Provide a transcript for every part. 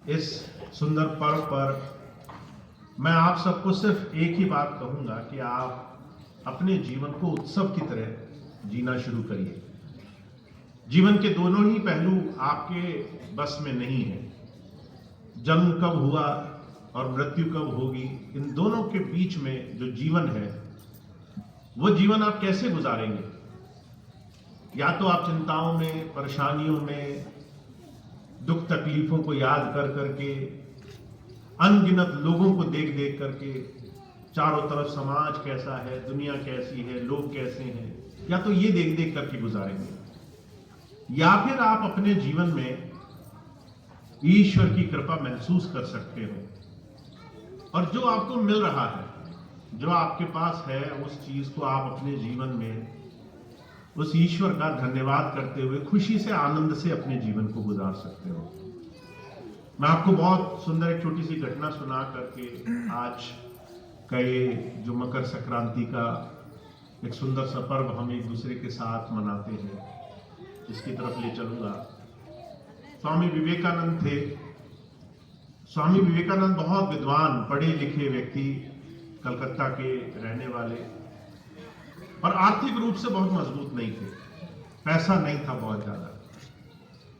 इस सुंदर पर्व पर मैं आप सबको सिर्फ एक ही बात कहूंगा कि आप अपने जीवन को उत्सव की तरह जीना शुरू करिए। जीवन के दोनों ही पहलू आपके बस में नहीं है। जन्म कब हुआ और मृत्यु कब होगी, इन दोनों के बीच में जो जीवन है वो जीवन आप कैसे गुजारेंगे? या तो आप चिंताओं में, परेशानियों में, दुख तकलीफों को याद कर करके, अनगिनत लोगों को देख देख करके, चारों तरफ समाज कैसा है, दुनिया कैसी है, लोग कैसे हैं, या तो ये देख देख करके गुजारेंगे, या फिर आप अपने जीवन में ईश्वर की कृपा महसूस कर सकते हो और जो आपको मिल रहा है, जो आपके पास है, उस चीज को आप अपने जीवन में उस ईश्वर का धन्यवाद करते हुए खुशी से, आनंद से अपने जीवन को गुजार सकते हो। मैं आपको बहुत सुंदर एक छोटी सी घटना सुना करके आज का ये जो मकर संक्रांति का एक सुंदर सा पर्व हम एक दूसरे के साथ मनाते हैं, इसकी तरफ ले चलूंगा। स्वामी विवेकानंद थे। स्वामी विवेकानंद बहुत विद्वान, पढ़े लिखे व्यक्ति, कलकत्ता के रहने वाले, और आर्थिक रूप से बहुत मजबूत नहीं थे। पैसा नहीं था, बहुत ज्यादा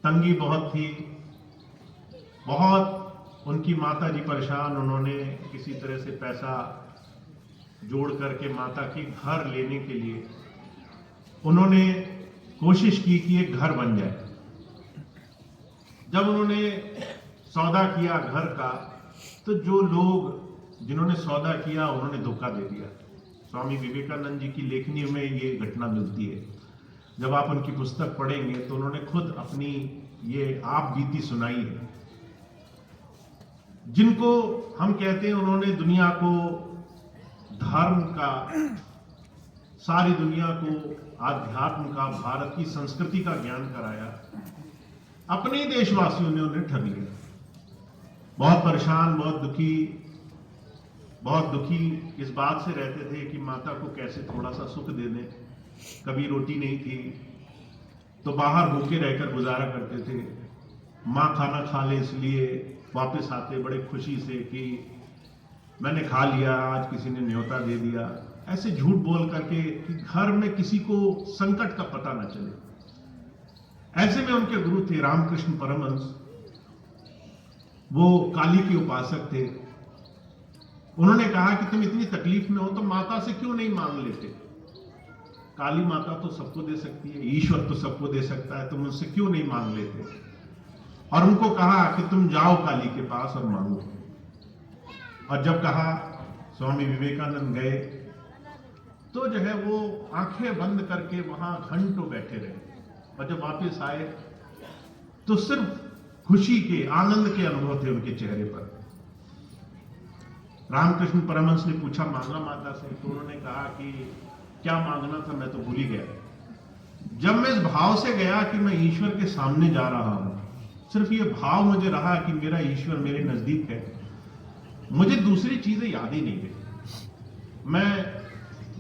तंगी बहुत थी। बहुत उनकी माता जी परेशान, उन्होंने किसी तरह से पैसा जोड़ करके माता के घर लेने के लिए उन्होंने कोशिश की कि एक घर बन जाए। जब उन्होंने सौदा किया घर का, तो जो लोग जिन्होंने सौदा किया उन्होंने धोखा दे दिया। स्वामी विवेकानंद जी की लेखनी में ये घटना मिलती है। जब आप उनकी पुस्तक पढ़ेंगे तो उन्होंने खुद अपनी ये आप बीती सुनाई है, जिनको हम कहते हैं उन्होंने दुनिया को, धर्म का, सारी दुनिया को आध्यात्म का, भारत की संस्कृति का ज्ञान कराया। अपने ही देशवासियों ने उन्हें ठग लिया। बहुत परेशान, बहुत दुखी इस बात से रहते थे कि माता को कैसे थोड़ा सा सुख दे दें। कभी रोटी नहीं थी तो बाहर भूखे रहकर गुजारा करते थे। माँ खाना खा ले इसलिए वापस आते बड़े खुशी से कि मैंने खा लिया, आज किसी ने न्योता दे दिया। ऐसे झूठ बोल करके कि घर में किसी को संकट का पता न चले। ऐसे में उनके गुरु थे रामकृष्ण परमहंस। वो काली के उपासक थे। उन्होंने कहा कि तुम इतनी तकलीफ में हो तो माता से क्यों नहीं मांग लेते? काली माता तो सबको दे सकती है, ईश्वर तो सबको दे सकता है, तुम उससे क्यों नहीं मांग लेते? और उनको कहा कि तुम जाओ काली के पास और मांगो। और जब कहा, स्वामी विवेकानंद गए तो जो है वो आंखें बंद करके वहां घंटों बैठे रहे। और जब वापस आए तो सिर्फ खुशी के, आनंद के अनुभव थे उनके चेहरे पर। रामकृष्ण परमहंस ने पूछा, मांगा माता से? तो उन्होंने कहा कि क्या मांगना था मैं तो भूल ही गया। जब मैं इस भाव से गया कि मैं ईश्वर के सामने जा रहा हूं, सिर्फ ये भाव मुझे रहा कि मेरा ईश्वर मेरे नजदीक है, मुझे दूसरी चीजें याद ही नहीं गई। मैं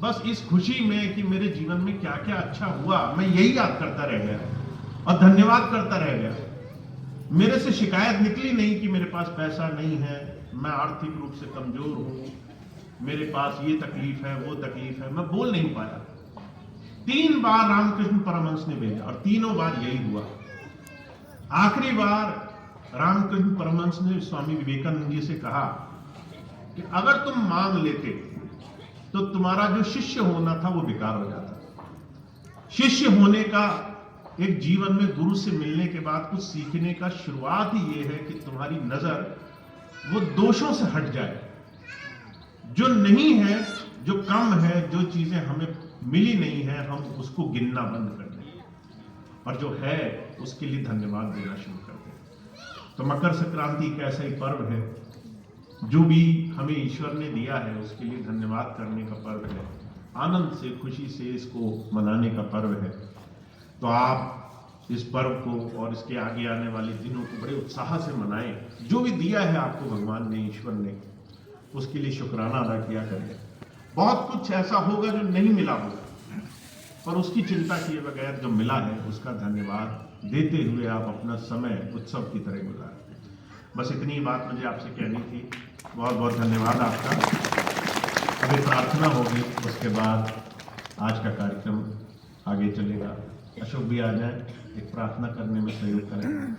बस इस खुशी में कि मेरे जीवन में क्या क्या अच्छा हुआ, मैं यही याद करता रह गया और धन्यवाद करता रह गया। मेरे से शिकायत निकली नहीं कि मेरे पास पैसा नहीं है, मैं आर्थिक रूप से कमजोर हूं, मेरे पास ये तकलीफ है, वो तकलीफ है, मैं बोल नहीं पाया। 3 बार रामकृष्ण परमहंस ने भेजा और तीनों बार यही हुआ। आखिरी बार रामकृष्ण परमहंस ने स्वामी विवेकानंद जी से कहा कि अगर तुम मांग लेते तो तुम्हारा जो शिष्य होना था वो बेकार हो जाता। शिष्य होने का एक जीवन में गुरु से मिलने के बाद कुछ सीखने का शुरुआत ही ये है कि तुम्हारी नजर वो दोषों से हट जाए। जो नहीं है, जो कम है, जो चीजें हमें मिली नहीं है, हम उसको गिनना बंद कर दें और जो है उसके लिए धन्यवाद देना शुरू कर दें। तो मकर संक्रांति एक ऐसा ही पर्व है, जो भी हमें ईश्वर ने दिया है उसके लिए धन्यवाद करने का पर्व है। आनंद से, खुशी से इसको मनाने का पर्व है। तो आप इस पर्व को और इसके आगे आने वाले दिनों को बड़े उत्साह से मनाएं। जो भी दिया है आपको भगवान ने, ईश्वर ने, उसके लिए शुक्राना अदा किया करें। बहुत कुछ ऐसा होगा जो नहीं मिला होगा, पर उसकी चिंता किए बगैर जो मिला है उसका धन्यवाद देते हुए आप अपना समय उत्सव की तरह गुजारें। बस इतनी बात मुझे आपसे कहनी थी। बहुत बहुत धन्यवाद आपका। अभी प्रार्थना होगी, उसके बाद आज का कार्यक्रम आगे चलेगा। अशोक भी आ जाए, एक प्रार्थना करने में सहयोग करें।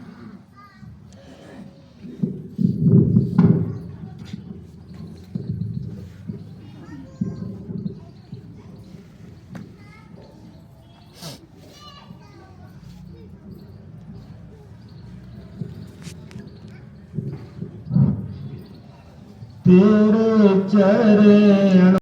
तेरे चरण